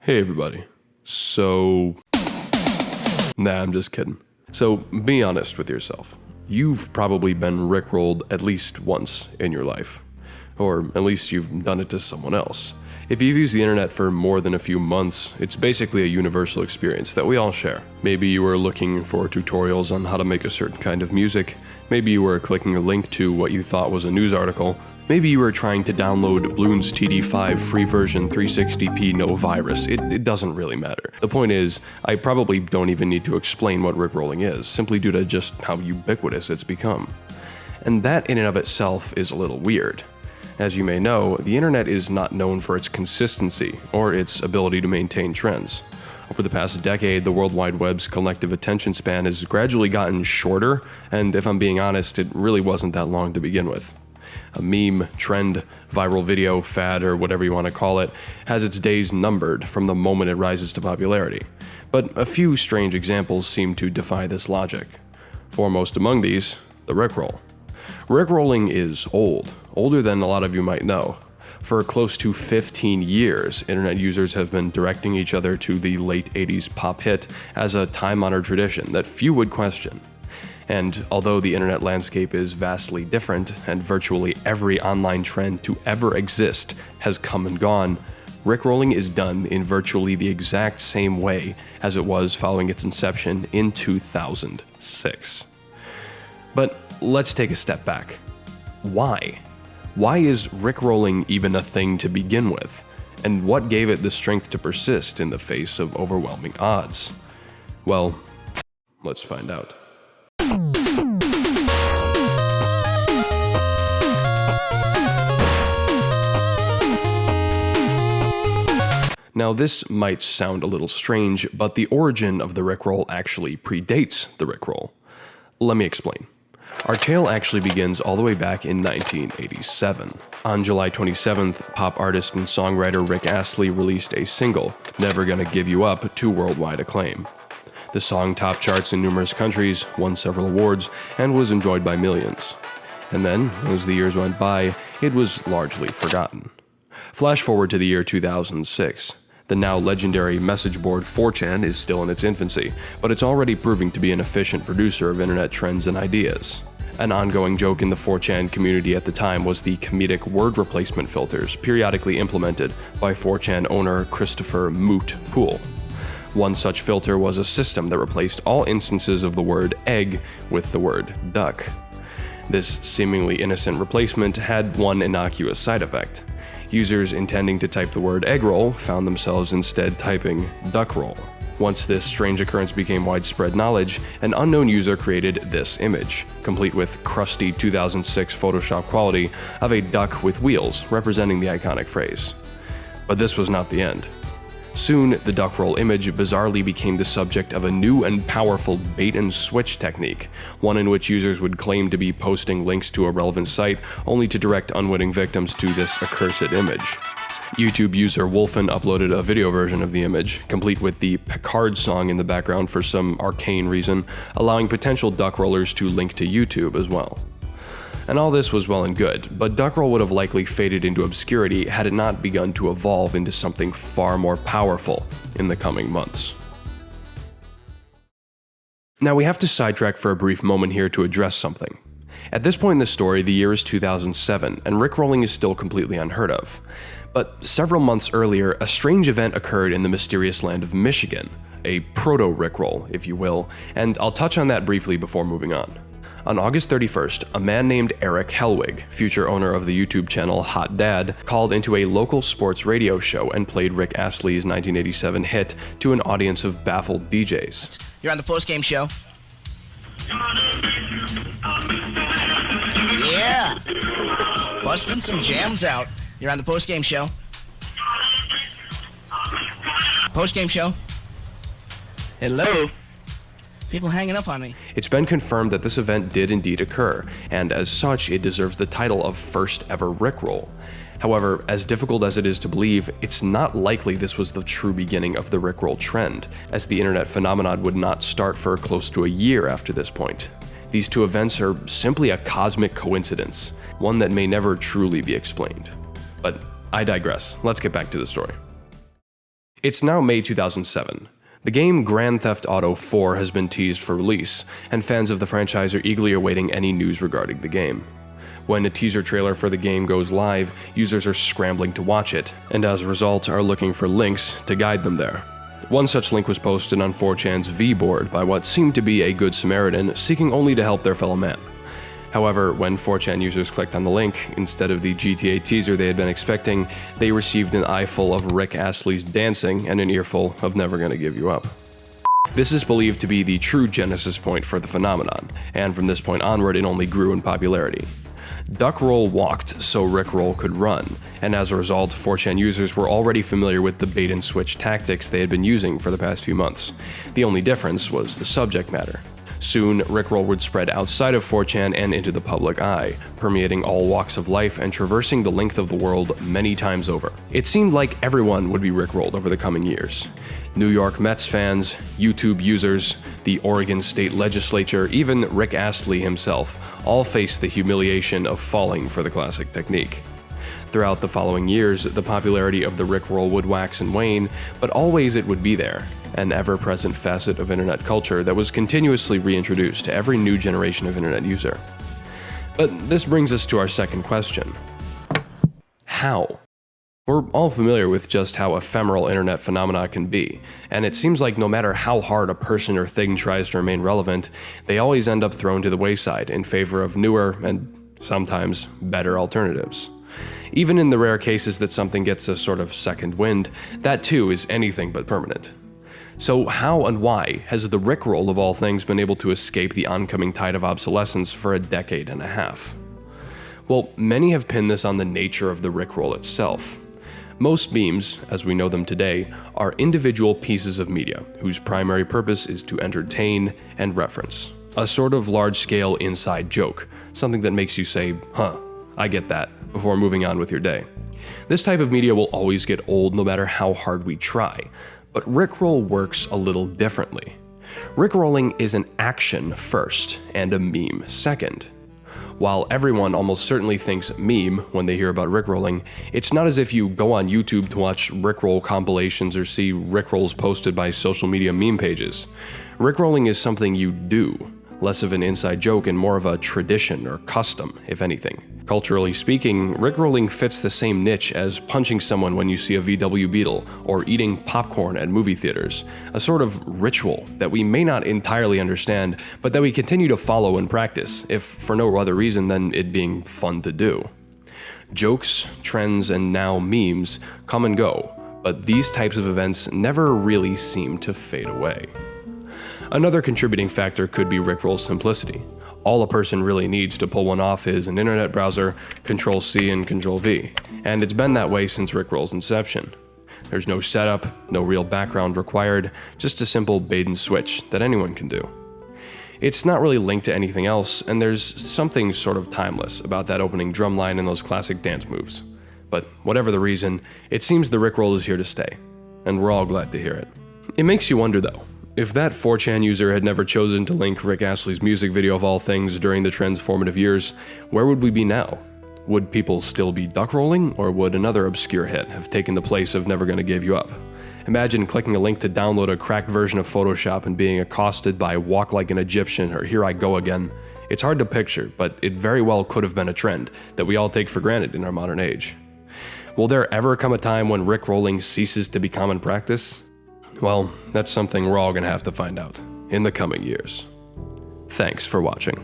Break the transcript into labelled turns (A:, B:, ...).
A: Hey everybody. I'm just kidding. So be honest with yourself. You've probably been rickrolled at least once in your life. Or at least you've done it to someone else. If you've used the internet for more than a few months, it's basically a universal experience that we all share. Maybe you were looking for tutorials on how to make a certain kind of music. Maybe you were clicking a link to what you thought was a news article. Maybe you were trying to download Bloons TD5 free version 360p no virus. It doesn't really matter. The point is, I probably don't even need to explain what rickrolling is, simply due to just how ubiquitous it's become. And that in and of itself is a little weird. As you may know, the internet is not known for its consistency or its ability to maintain trends. Over the past decade, the World Wide Web's collective attention span has gradually gotten shorter, and if I'm being honest, it really wasn't that long to begin with. A meme, trend, viral video, fad, or whatever you want to call it, has its days numbered from the moment it rises to popularity. But a few strange examples seem to defy this logic. Foremost among these, the rickroll. Rickrolling is old, older than a lot of you might know. For close to 15 years, internet users have been directing each other to the late 80s pop hit as a time-honored tradition that few would question. And although the internet landscape is vastly different, and virtually every online trend to ever exist has come and gone, rickrolling is done in virtually the exact same way as it was following its inception in 2006. But let's take a step back. Why? Why is rickrolling even a thing to begin with? And what gave it the strength to persist in the face of overwhelming odds? Well, let's find out. Now, this might sound a little strange, but the origin of the rickroll actually predates the rickroll. Let me explain. Our tale actually begins all the way back in 1987. On July 27th, pop artist and songwriter Rick Astley released a single, Never Gonna Give You Up, to worldwide acclaim. The song topped charts in numerous countries, won several awards, and was enjoyed by millions. And then, as the years went by, it was largely forgotten. Flash forward to the year 2006. The now legendary message board 4chan is still in its infancy, but it's already proving to be an efficient producer of internet trends and ideas. An ongoing joke in the 4chan community at the time was the comedic word replacement filters periodically implemented by 4chan owner Christopher Moot Poole. One such filter was a system that replaced all instances of the word egg with the word duck. This seemingly innocent replacement had one innocuous side effect. Users intending to type the word egg roll found themselves instead typing duck roll. Once this strange occurrence became widespread knowledge, an unknown user created this image, complete with crusty 2006 Photoshop quality, of a duck with wheels representing the iconic phrase. But this was not the end. Soon, the duck roll image bizarrely became the subject of a new and powerful bait-and-switch technique, one in which users would claim to be posting links to a relevant site only to direct unwitting victims to this accursed image. YouTube user Wolfen uploaded a video version of the image, complete with the Picard song in the background for some arcane reason, allowing potential duck rollers to link to YouTube as well. And all this was well and good, but duckroll would have likely faded into obscurity had it not begun to evolve into something far more powerful in the coming months. Now we have to sidetrack for a brief moment here to address something. At this point in the story, the year is 2007, and rickrolling is still completely unheard of. But several months earlier, a strange event occurred in the mysterious land of Michigan, a proto-rickroll, if you will, and I'll touch on that briefly before moving on. On August 31st, a man named Eric Helwig, future owner of the YouTube channel Hot Dad, called into a local sports radio show and played Rick Astley's 1987 hit to an audience of baffled DJs.
B: You're on the post-game show. Yeah! Busting some jams out. You're on the post-game show. Post-game show. Hello? People hanging up on me.
A: It's been confirmed that this event did indeed occur, and as such, it deserves the title of first ever rickroll. However, as difficult as it is to believe, it's not likely this was the true beginning of the rickroll trend, as the internet phenomenon would not start for close to a year after this point. These two events are simply a cosmic coincidence, one that may never truly be explained. But I digress. Let's get back to the story. It's now May 2007. The game Grand Theft Auto 4 has been teased for release, and fans of the franchise are eagerly awaiting any news regarding the game. When a teaser trailer for the game goes live, users are scrambling to watch it, and as a result are looking for links to guide them there. One such link was posted on 4chan's V-board by what seemed to be a good Samaritan seeking only to help their fellow man. However, when 4chan users clicked on the link, instead of the GTA teaser they had been expecting, they received an eyeful of Rick Astley's dancing and an earful of Never Gonna Give You Up. This is believed to be the true genesis point for the phenomenon, and from this point onward it only grew in popularity. Duckroll walked so Rickroll could run, and as a result, 4chan users were already familiar with the bait-and-switch tactics they had been using for the past few months. The only difference was the subject matter. Soon, Rickroll would spread outside of 4chan and into the public eye, permeating all walks of life and traversing the length of the world many times over. It seemed like everyone would be Rickrolled over the coming years. New York Mets fans, YouTube users, the Oregon State Legislature, even Rick Astley himself, all faced the humiliation of falling for the classic technique. Throughout the following years, the popularity of the Rickroll would wax and wane, but always it would be there, an ever-present facet of internet culture that was continuously reintroduced to every new generation of internet user. But this brings us to our second question. How? We're all familiar with just how ephemeral internet phenomena can be, and it seems like no matter how hard a person or thing tries to remain relevant, they always end up thrown to the wayside in favor of newer and sometimes better alternatives. Even in the rare cases that something gets a sort of second wind, that too is anything but permanent. So how and why has the Rickroll of all things been able to escape the oncoming tide of obsolescence for a decade and a half? Well, many have pinned this on the nature of the Rickroll itself. Most memes, as we know them today, are individual pieces of media whose primary purpose is to entertain and reference. A sort of large-scale inside joke, something that makes you say, huh, I get that, before moving on with your day. This type of media will always get old no matter how hard we try, but Rickroll works a little differently. Rickrolling is an action first and a meme second. While everyone almost certainly thinks meme when they hear about Rickrolling, it's not as if you go on YouTube to watch Rickroll compilations or see Rickrolls posted by social media meme pages. Rickrolling is something you do, less of an inside joke and more of a tradition or custom, if anything. Culturally speaking, Rickrolling fits the same niche as punching someone when you see a VW Beetle or eating popcorn at movie theaters, a sort of ritual that we may not entirely understand, but that we continue to follow and practice, if for no other reason than it being fun to do. Jokes, trends, and now memes come and go, but these types of events never really seem to fade away. Another contributing factor could be Rickroll's simplicity. All a person really needs to pull one off is an internet browser, Control-C and Control-V, and it's been that way since Rickroll's inception. There's no setup, no real background required, just a simple bait and switch that anyone can do. It's not really linked to anything else, and there's something sort of timeless about that opening drum line and those classic dance moves. But whatever the reason, it seems the Rickroll is here to stay, and we're all glad to hear it. It makes you wonder though, if that 4chan user had never chosen to link Rick Astley's music video of all things during the trend's formative years, where would we be now? Would people still be duckrolling, or would another obscure hit have taken the place of Never Gonna Give You Up? Imagine clicking a link to download a cracked version of Photoshop and being accosted by Walk Like an Egyptian or Here I Go Again. It's hard to picture, but it very well could have been a trend that we all take for granted in our modern age. Will there ever come a time when Rickrolling ceases to be common practice? Well, that's something we're all gonna have to find out in the coming years. Thanks for watching.